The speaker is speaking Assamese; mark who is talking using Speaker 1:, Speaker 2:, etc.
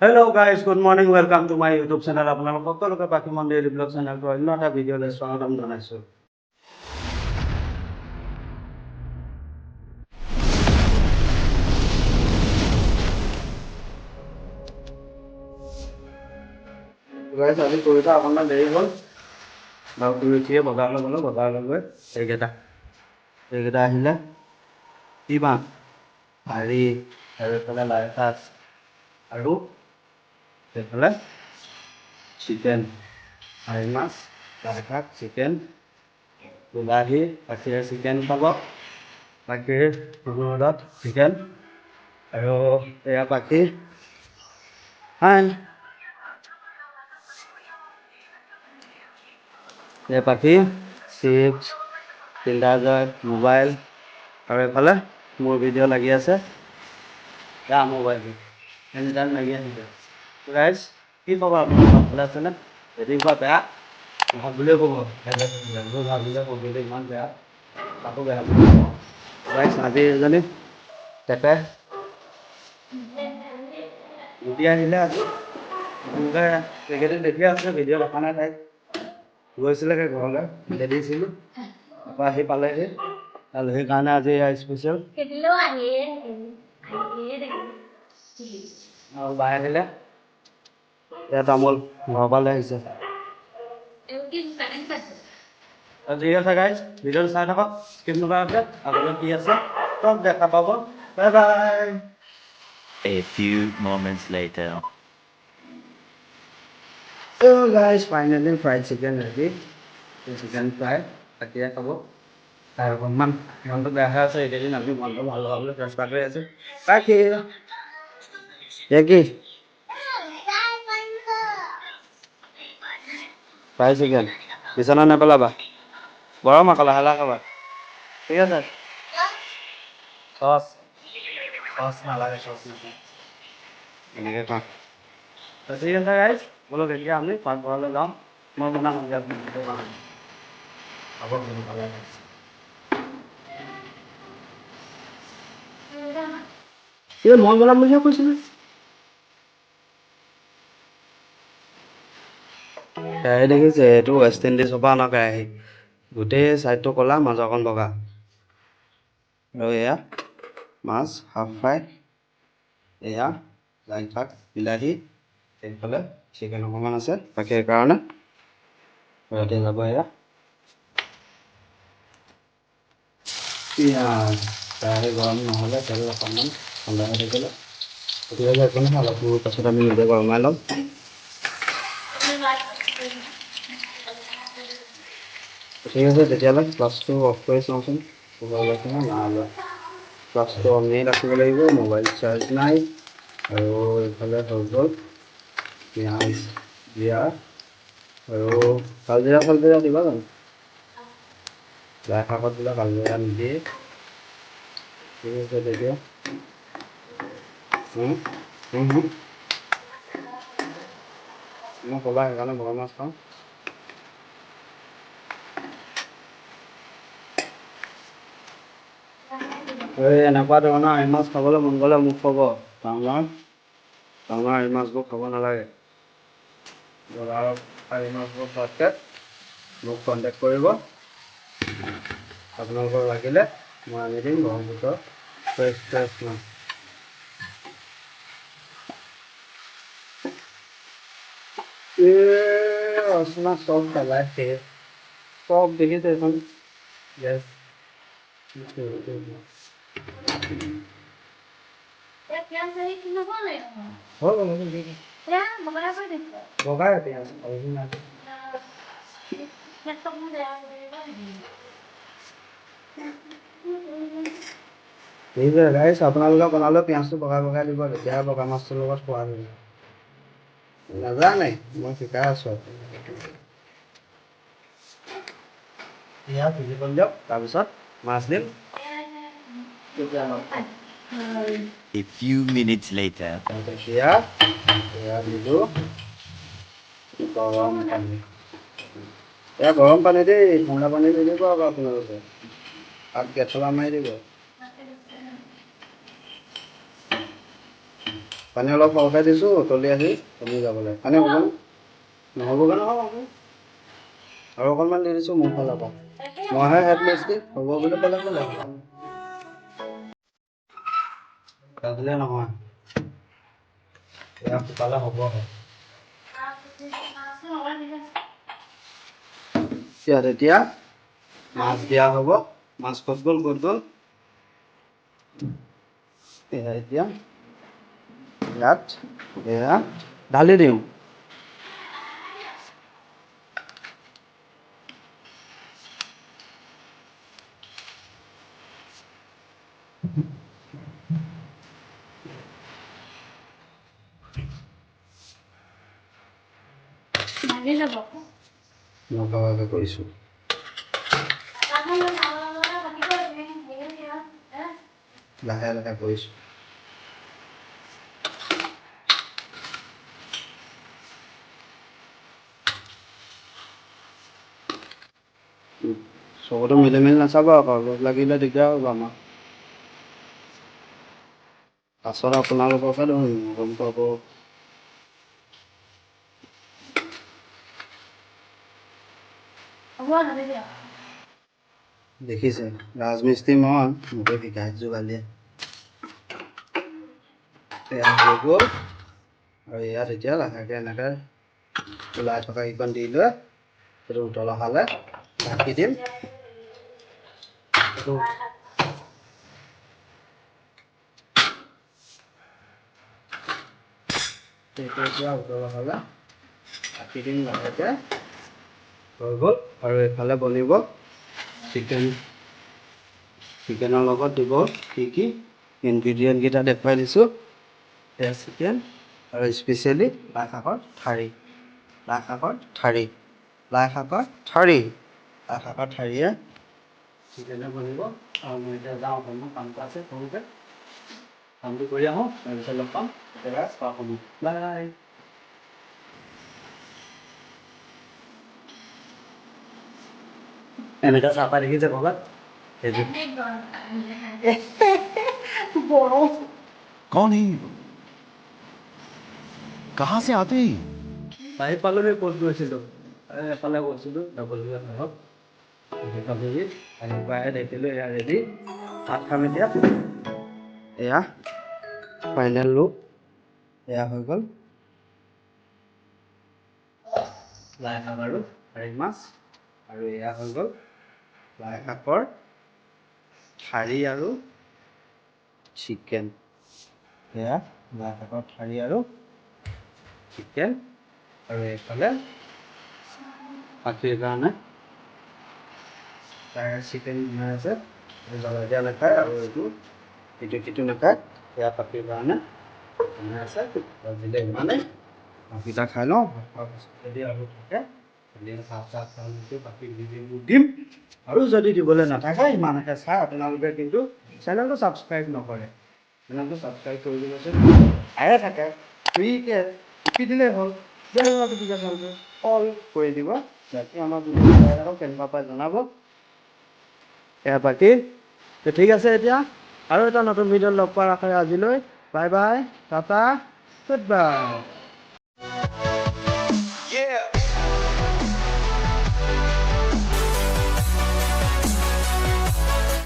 Speaker 1: Hello guys, good morning. Welcome to my YouTube channel. আপোনালোক সকলোকে পাখিমন ডেইলি ব্লগ চেনেলটো অন্য এটা ভিডিঅ'লৈ স্বাগতম জনাইছোঁ। Guys, আজি কৰিটা অকণমান দেৰি হ'ল। আৰু শুই উঠিয়ে বজাৰলৈ গ'লোঁ, বজাৰলৈ গৈ এইকেইটা আহিলে কি মাছ? হাৰি আৰু এইফালে লাই শাক আৰু এইফালে চিকেন, হাঁহি মাছ, লাই শাক, চিকেন, বিলাহী, গাখীৰে চিকেন পাব, গাখীৰ ৰ'দত চিকেন আৰু এয়া বাকী এই বাকী চিপছ, কিণ্ডাৰ জয়, মোবাইল আৰু এইফালে মোৰ ভিডিঅ' লাগি আছে। এয়া মোবাইল এনিটাইম লাগি আছে। গাইজ কি খবৰ আপোনালোকৰ? ভালে আছেনে? যদি কোৱা বেয়া ভাল বুলিয়ে ক'ব, ভাল বুলিয়ে ক'ব, কিন্তু ইমান বেয়া তাকো বেয়া বুলি ক'ব। গাইজ আজি এজনী তেপে গুটি আহিলে আজি মোকে এইকেইদিন দেখি আছে, ভিডিঅ' দেখা নাই তাইক। গৈছিলেগৈ ঘৰলৈ, দিছিলোঁ তাৰপৰা আহি পালেহি। আলহীৰ কাৰণে আজি স্পেচিয়েল আৰু বাই আহিলে এয়া তামোল ঘৰৰ পৰা লৈ আহিছে। ঠিক আছে গাইজ, ভিডিঅ'টো চাই থাকক, স্কিপ নকৰাকৈ। আগলৈ কি আছে চব দেখা পাব। Bye bye.
Speaker 2: A few moments later.
Speaker 1: So guys, finally fried chicken ready. Chicken fry, তাকিয়া খাব। আৰু অকণমান মনটো বেয়া হৈ আছে, এইকেইদিন আমি মনটো ভাল লগাবলৈ চেষ্টা কৰি আছোঁ। বাকী কি ফ্ৰাই চিকেন বিচনা নেপেলাবা, গৰম আকৌ লাহে লাহে খাবা। ঠিক আছে। চচ নালাগে, চচ নালাগে, এনেকৈ খাওঁ। ঠিক আছে গাইজ, বোলো এতিয়া আমি পাকঘৰলৈ যাওঁ। মই বনাম মই বনাম বুলিহে কৈছিলোঁ। কেৰাহী দেখিছে, এইটো ৱেষ্ট ইণ্ডিজৰ পৰা অনা কেৰাহী। গোটেই ছাইডটো ক'লা, মাজৰকণ বগা। আৰু এয়া মাছ হাফ ফ্ৰাই, এয়া লাই শাক, বিলাহী, এইফালে চিকেন অকণমান আছে বাকী সেইকাৰণে ৰাতি যাব। এয়া পিঁয়াজ, কেৰাহী গৰম নহ'লে তেল অকণমান ঠাণ্ডা হৈ থাকিলে গতিকে একো নহয়, অলপ সময় পাছত আমি নিজে গৰমাই ল'ম। ঠিক আছে, তেতিয়াহ'লে গ্লাছটো অফ কৰি চাওঁচোন, গ্লাছটো অনেই ৰাখিব লাগিব। মোবাইল চাৰ্জ নাই আৰু এইফালে হৈ গ'ল পিঁয়াজ দিয়া আৰু কালজিৰা দিবা জানো? লাই শাকত দিলে কালজিৰা নিদিয়ে। ঠিক আছে তেতিয়া মই ক'বা সেইকাৰণে বগা মাছ খাওঁ। এই এনেকুৱা ধৰণৰ আৰি মাছ খাবলৈ মন গ'লে মোক ক'ব। ডাঙৰ আৰি মাছবোৰ খাব নালাগে। বজাৰৰ আৰি মাছবোৰ খোৱাতকৈ মোক কণ্টেক্ট কৰিব, আপোনালোকৰ লাগিলে মই আনি দিম ব্ৰহ্মপুত্ৰৰ ফ্ৰেছ মাছ। ৰচনা চব পেলাইছে, চব দেখিছে এখন গেছ বগাই পিঁয়াজ ঠিক আছে গাইছ, আপোনালোকে বনালেও পিঁয়াজটো বগাই দিব, তেতিয়াহে বগা মাছটোৰ লগত সোৱাদ হ'ব। নাজানে মই শিকাই আছোঁ। পিঁয়াজ ভাজি কৰি দিয়ক, তাৰপিছত মাছ দিম।
Speaker 2: A few minutes later.
Speaker 1: এয়া দিলোঁ গৰম পানী। এয়া গৰম পানী দেই, ঠাণ্ডা পানী নিদিব আকৌ আপোনালোকে, তাত গেছলা মাৰি দিব। পানী অলপ সৰহকৈ দিছোঁ উতলি আহি কমি যাবলৈ পানী হ'ব নহ'বগৈ নহয় আৰু অকণমান দি দিছোঁ মোৰ ফালৰ পৰা মইহে হেড মিস্ত্ৰী হ'ব বুলি ক'লে ক'লে কাজিলে নহয় এয়া শুকালে হ'ব ইয়াত এতিয়া মাছ দিয়া হ'ব মাছ ক'ত গ'ল এয়া এতিয়া ইয়াত এয়া ঢালি দিওঁ নকৰাকৈ কৰিছোঁ লাহে লাহে কৰিছোঁ চবতো মিলি নাচাব আকৌ ৰ'দ লাগিলে দিগদাৰ হ'ব আমাৰ পাছত আপোনালোককে ধৰিম গম পাব দেখিছে ৰাজমিস্ত্ৰী মই মোকে শিকাইছোঁ কালিয়ে এয়া হৈ গ'ল আৰু ইয়াত এতিয়া লাহেকৈ এনেকৈ ওলাই থকা কেইখন দি লৈ সেইটো উতল অহালে ঢাকি দিম এতিয়া উতল অহালে ঢাকি দিম লাহেকৈ হৈ গ'ল আৰু এইফালে বনিব চিকেনৰ লগত দিব কি ইনগ্ৰিডিয়েণ্টকেইটা দেখুৱাই দিছোঁ এয়া চিকেন আৰু স্পেচিয়েলি লাই শাকৰ ঠাৰিয়ে চিকেনে বনিব আৰু মই এতিয়া যাওঁ অকণমান কামটো আছে সৰুকৈ কামটো কৰি আহোঁ তাৰপিছত লগ পাম একেবাৰে খোৱা সময় বাই এনেকৈ চাহপাত দেখিছে ক'ৰবাত
Speaker 2: कौन है ये? कहाँ से आते हैं?
Speaker 1: আহি পালোঁ সেই ক'ত গৈছিলোঁ এফালে গৈছিলোঁ ঘৰত আহি পাই দেখিলোঁ এয়া ৰেডি ভাত খাম এতিয়া এয়া ফাইনেল লুক এয়া হৈ গ'ল লাই শাক আৰু ঠাৰি মাছ আৰু এয়া হৈ গ'ল লাই শাকৰ ঠাৰি আৰু চিকেন এয়া লাই শাকৰ ঠাৰি আৰু চিকেন আৰু এইফালে পাখিৰ কাৰণে ফ্ৰাইড চিকেন বনাই আছে জ্বলা দিয়া নাখায় আৰু ইটো নাখায় এয়া পাখিৰ কাৰণে বনাই আছে দিলে ইমানেই বাকীটা খাই লওঁ খোৱাৰ পাছত যদি আৰু থাকে চাহ বাকী দিম আৰু যদি দিবলৈ নাথাকে ইমানকৈ চাই আপোনালোকে কিন্তু চেনেলটো ছাবস্ক্ৰাইব নকৰে চেনেলটো ছাবস্ক্ৰাইব কৰি দিবচোন আহে থাকে ফ্ৰীকৈ টিপি দিলেই হ'ল ন'টিফিকেশ্যনটো অল কৰি দিব যাতে আমাৰ ভিডিঅ' কেনেকুৱা পাই জনাব এয়া বাকী ঠিক আছে এতিয়া আৰু এটা নতুন ভিডিঅ'ত লগ পোৱাৰ আশাৰে আজিলৈ bye bye Tata good bye